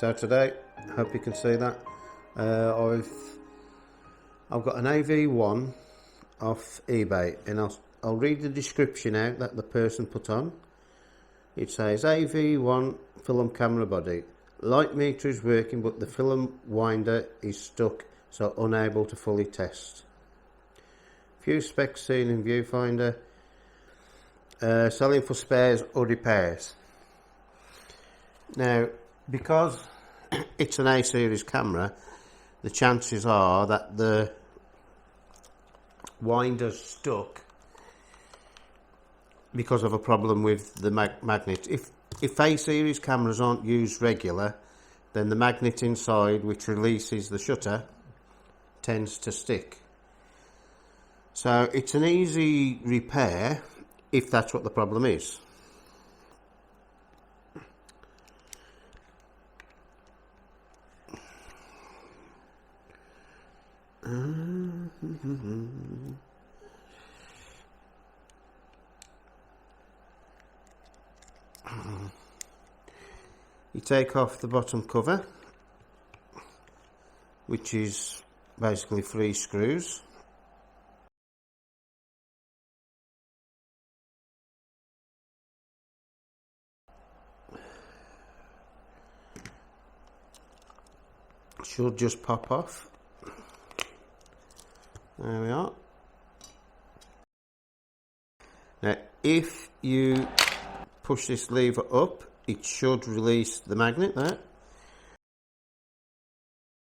So today, hope you can see that, I've got an AV-1 off eBay, and I'll read the description out that the person put on. It says AV-1 film camera body. Light meter is working, but the film winder is stuck, so unable to fully test. Few specs seen in viewfinder. Selling for spares or repairs. Now, because it's an A series camera, the chances are that the winder's stuck because of a problem with the magnet. If A series cameras aren't used regular, then the magnet inside, which releases the shutter, tends to stick. So it's an easy repair if that's what the problem is. You take off the bottom cover, which is basically 3 screws. Should just pop off. There we are. Now, if you push this lever up, it should release the magnet there.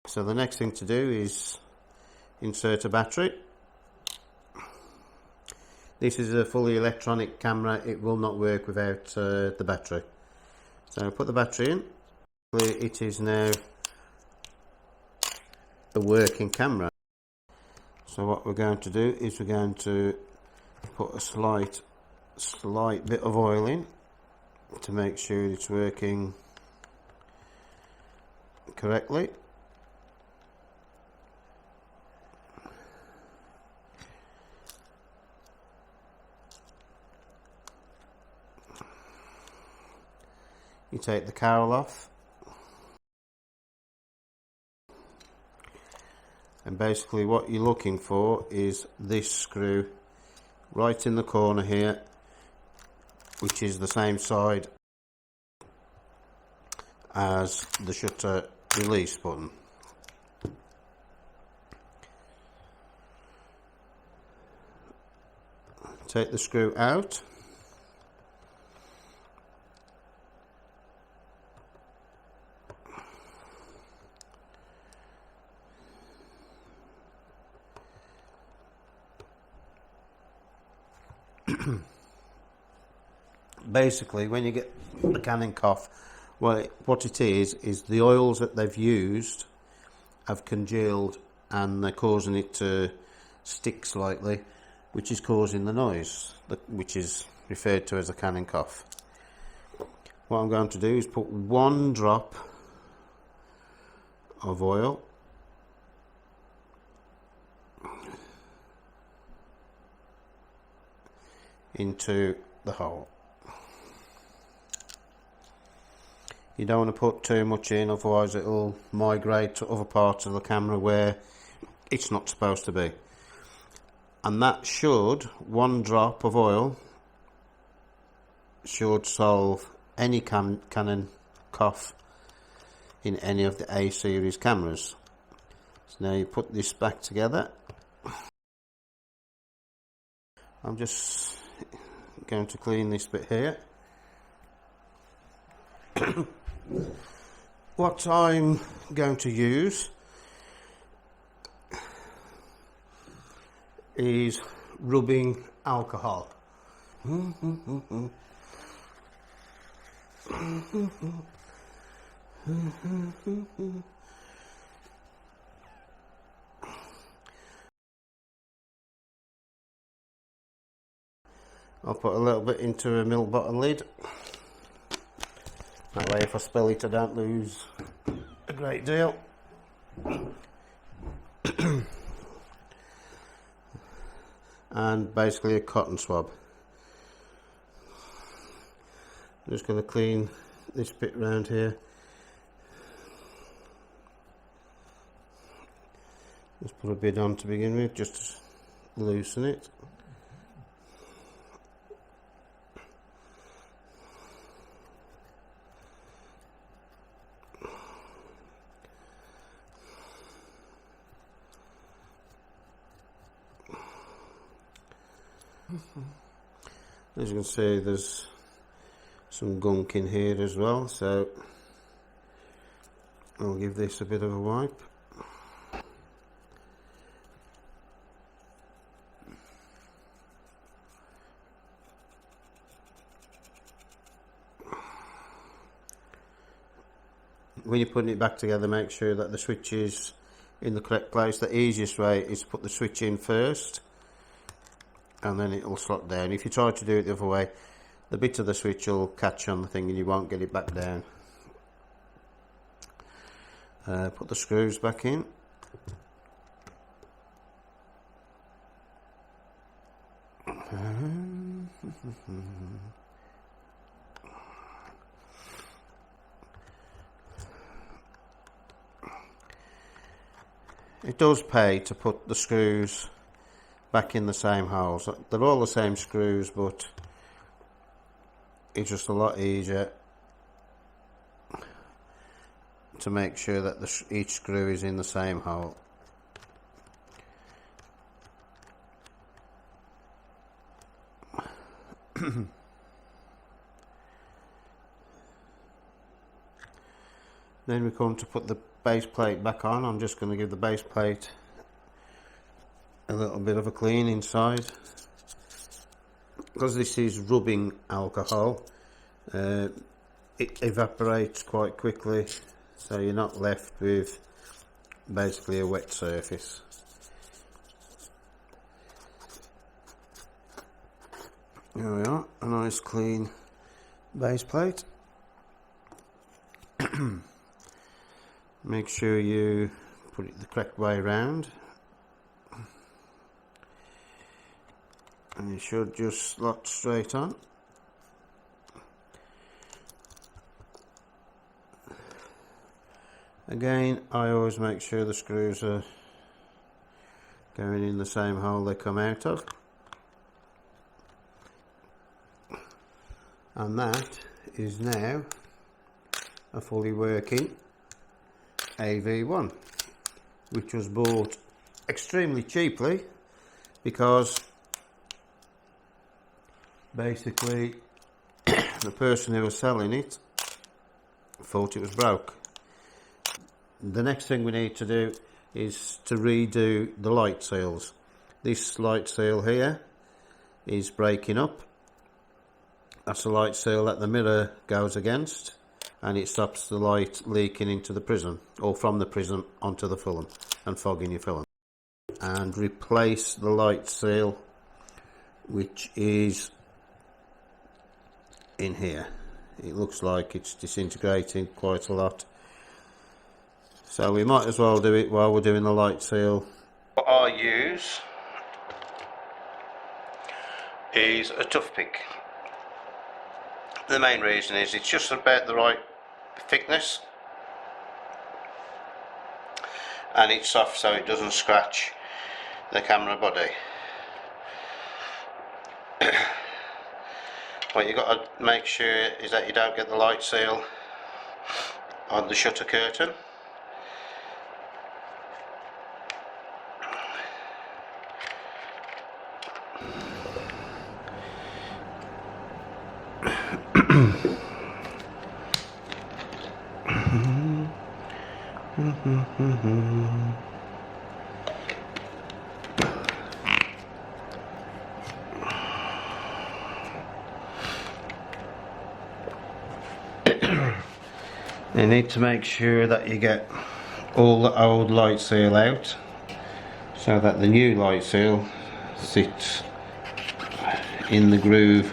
So the next thing to do is insert a battery. This is a fully electronic camera. It will not work without the battery. So put the battery in. It is now a working camera. So what we're going to do is we're going to put a slight bit of oil in to make sure it's working correctly. You take the cowl off, and basically what you're looking for is this screw right in the corner here, which is the same side as the shutter release button. Take the screw out. Basically, when you get the canon cough, well, what it is the oils that they've used have congealed and they're causing it to stick slightly, which is causing the noise, which is referred to as a canon cough. What I'm going to do is put 1 drop of oil into the hole. You don't want to put too much in, otherwise it will migrate to other parts of the camera where it's not supposed to be. And that should, 1 drop of oil should solve any canon cough in any of the A series cameras. So now you put this back together. I'm just going to clean this bit here. What I'm going to use is rubbing alcohol. I'll put a little bit into a milk bottle lid. That way if I spill it I don't lose a great deal. And basically a cotton swab. I'm just going to clean this bit around here. Just put a bit on to begin with, just to loosen it. As you can see, there's some gunk in here as well, so I'll give this a bit of a wipe. When you're putting it back together, make sure that the switch is in the correct place. The easiest way is to put the switch in first, and then it will slot down. If you try to do it the other way, the bit of the switch will catch on the thing and you won't get it back down. Put the screws back in. It does pay to put the screws back in the same holes. They're all the same screws, but it's just a lot easier to make sure that each screw is in the same hole. Then we come to put the base plate back on. I'm just going to give the base plate a little bit of a clean inside, because this is rubbing alcohol. It evaporates quite quickly, so you're not left with basically a wet surface. There we are, a nice clean base plate. Make sure you put it the correct way around, and it should just slot straight on. Again, I always make sure the screws are going in the same hole they come out of. And that is now a fully working AV-1, which was bought extremely cheaply because basically the person who was selling it thought it was broke. The next thing we need to do is to redo the light seals. This light seal here is breaking up. That's the light seal that the mirror goes against, and it stops the light leaking into the prism, or from the prism onto the film and fogging your film. And replace the light seal, which is in here. It looks like it's disintegrating quite a lot, so we might as well do it while we're doing the light seal. What I use is a toothpick. The main reason is it's just about the right thickness, and it's soft so it doesn't scratch the camera body. What you got to make sure is that you don't get the light seal on the shutter curtain. You need to make sure that you get all the old light seal out so that the new light seal sits in the groove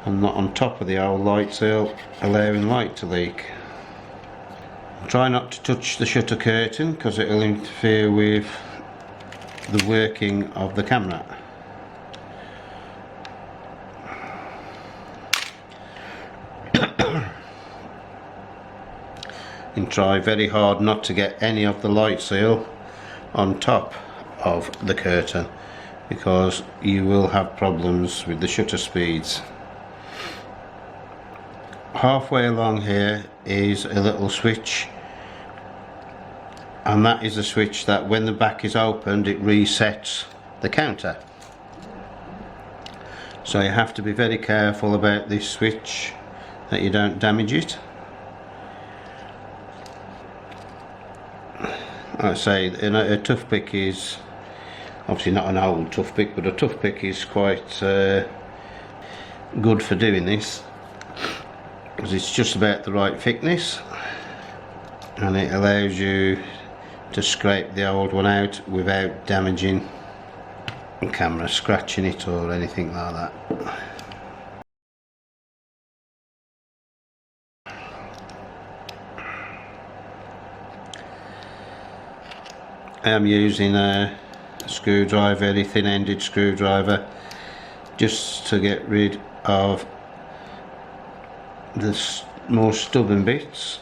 and not on top of the old light seal, allowing light to leak. Try not to touch the shutter curtain because it will interfere with the working of the camera. And try very hard not to get any of the light seal on top of the curtain, because you will have problems with the shutter speeds. Halfway along here is a little switch, and that is a switch that when the back is opened it resets the counter. So you have to be very careful about this switch that you don't damage it. Like I say, a toothpick is obviously not an old toothpick, but a toothpick is quite good for doing this, because it's just about the right thickness and it allows you to scrape the old one out without damaging the camera, scratching it or anything like that. I am using a screwdriver, a thin-ended screwdriver, just to get rid of the more stubborn bits,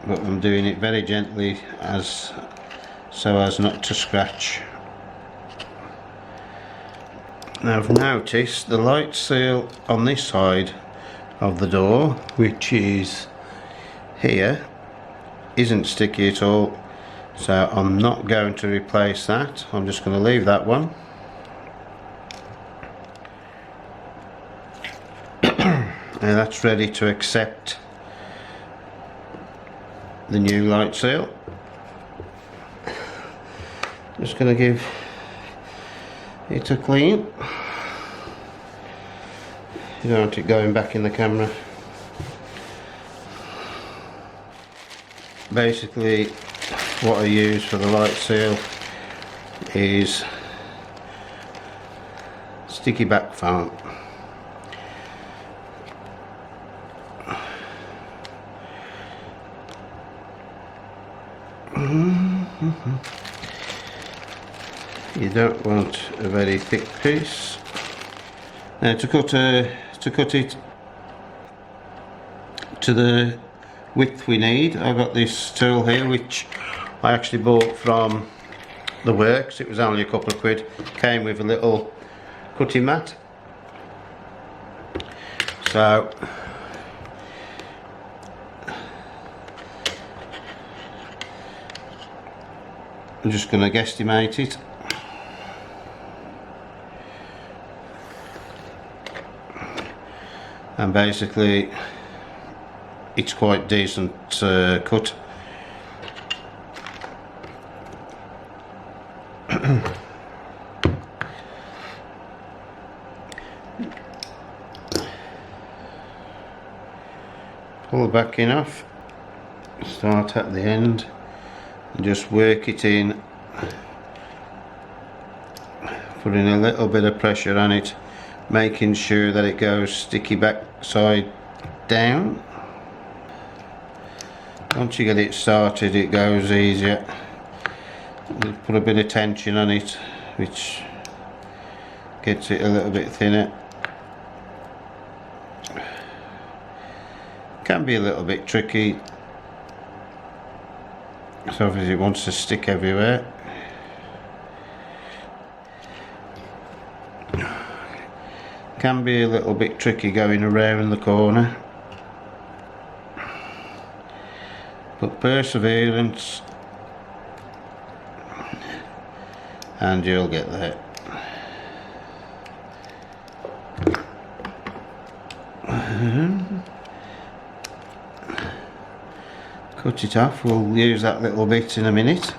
but I'm doing it very gently so as not to scratch. Now I've noticed the light seal on this side of the door, which is here, isn't sticky at all, so I'm not going to replace that. I'm just going to leave that one. Now that's ready to accept the new light seal. Just going to give it a clean. You don't want it going back in the camera. Basically what I use for the light seal is sticky back foam. You don't want a very thick piece. Now to cut it to the width we need, I've got this tool here which I actually bought from the works. It was only a couple of quid. Came with a little cutting mat. So I'm just going to guesstimate it. And basically it's quite decent cut. Pull the backing off, start at the end and just work it in, putting a little bit of pressure on it, making sure that it goes sticky back side down. Once you get it started it goes easier. You put a bit of tension on it which gets it a little bit thinner. Can be a little bit tricky, so obviously it wants to stick everywhere. Can be a little bit tricky going around the corner, but perseverance and you'll get there. Cut it off. We'll use that little bit in a minute.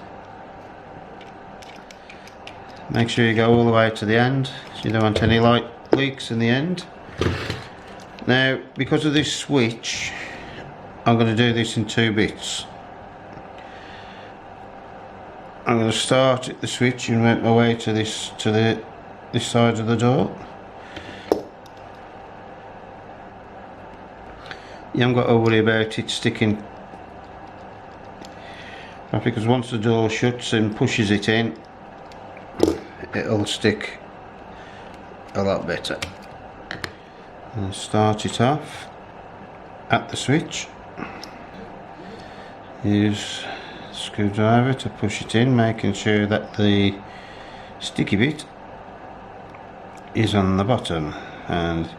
Make sure you go all the way to the end, so you don't want any light leaks in the end. Now because of this switch I'm going to do this in two bits. I'm going to start at the switch and work my way to this side of the door. You haven't got to worry about it sticking, because once the door shuts and pushes it in, it'll stick a lot better. And start it off at the switch. Use screwdriver to push it in, making sure that the sticky bit is on the bottom, and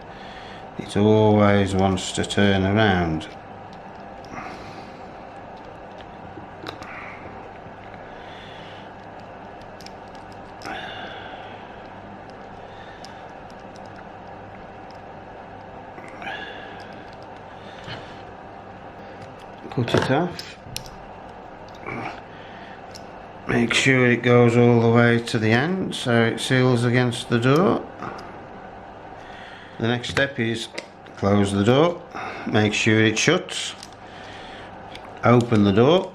it always wants to turn around. Cut it off. Make sure it goes all the way to the end so it seals against the door. The next step is close the door, make sure it shuts, open the door,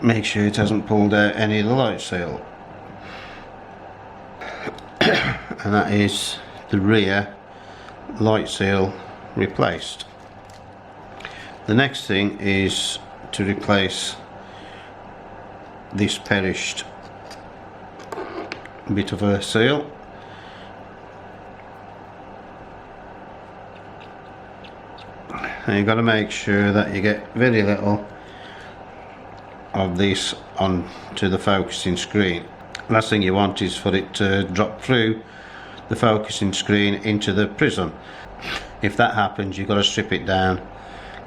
make sure it hasn't pulled out any of the light seal, and that is the rear light seal replaced. The next thing is to replace this perished bit of a seal. And you've got to make sure that you get very little of this onto the focusing screen. Last thing you want is for it to drop through the focusing screen into the prism. If that happens, you've got to strip it down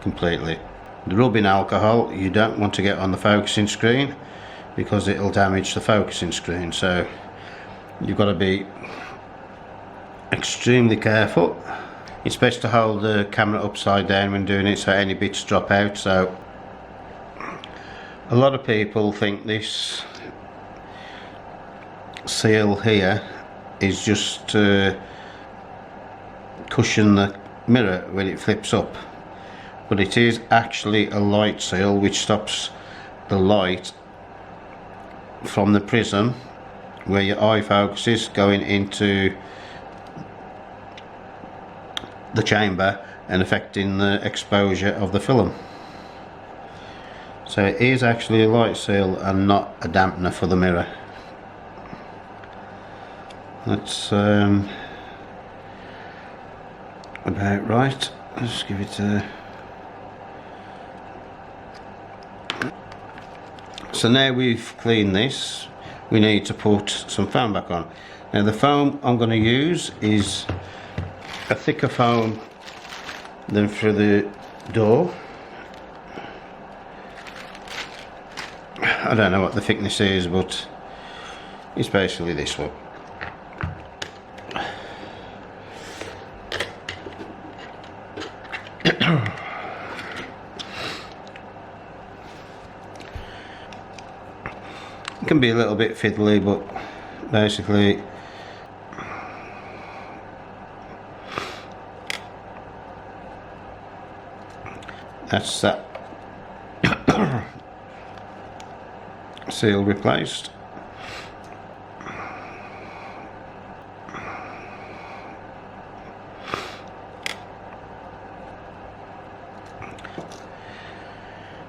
completely. The rubbing alcohol you don't want to get on the focusing screen because it'll damage the focusing screen, so you've got to be extremely careful. It's best to hold the camera upside down when doing it so any bits drop out. So a lot of people think this seal here is just to cushion the mirror when it flips up, but it is actually a light seal which stops the light from the prism where your eye focuses going into the chamber and affecting the exposure of the film. So it is actually a light seal and not a dampener for the mirror. That's about right. Let's give it a... So now we've cleaned this, we need to put some foam back on. Now the foam I'm going to use is a thicker foam than for the door. I don't know what the thickness is, but it's basically this one. It can be a little bit fiddly, but basically that's that seal replaced.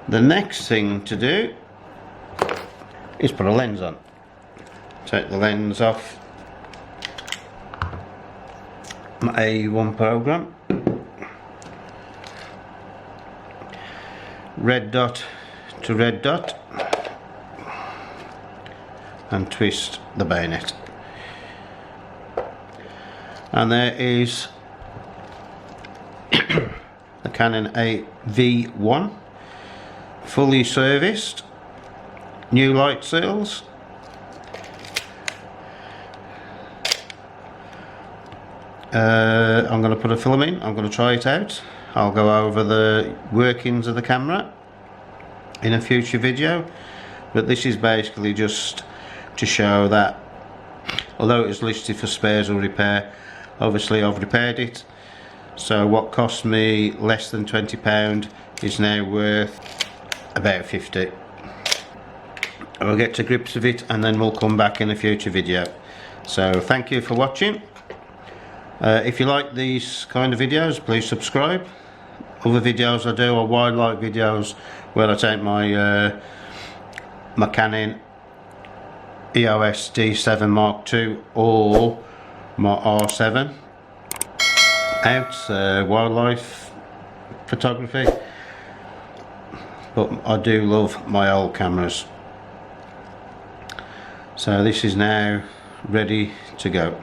The next thing to do is put a lens on. Take the lens off my AV-1 program. Red dot to red dot and twist the bayonet. And there is the Canon AV-1 fully serviced, new light seals. I'm going to put a film in, I'm going to try it out. I'll go over the workings of the camera in a future video, but this is basically just to show that although it was listed for spares or repair, obviously I've repaired it, so what cost me less than £20 is now worth about 50. I'll get to grips with it and then we'll come back in a future video. So thank you for watching. If you like these kind of videos, please subscribe. Other videos I do are wildlife videos where I take my my Canon EOS D7 Mark II or my R7 out, wildlife photography. but I do love my old cameras. So this is now ready to go.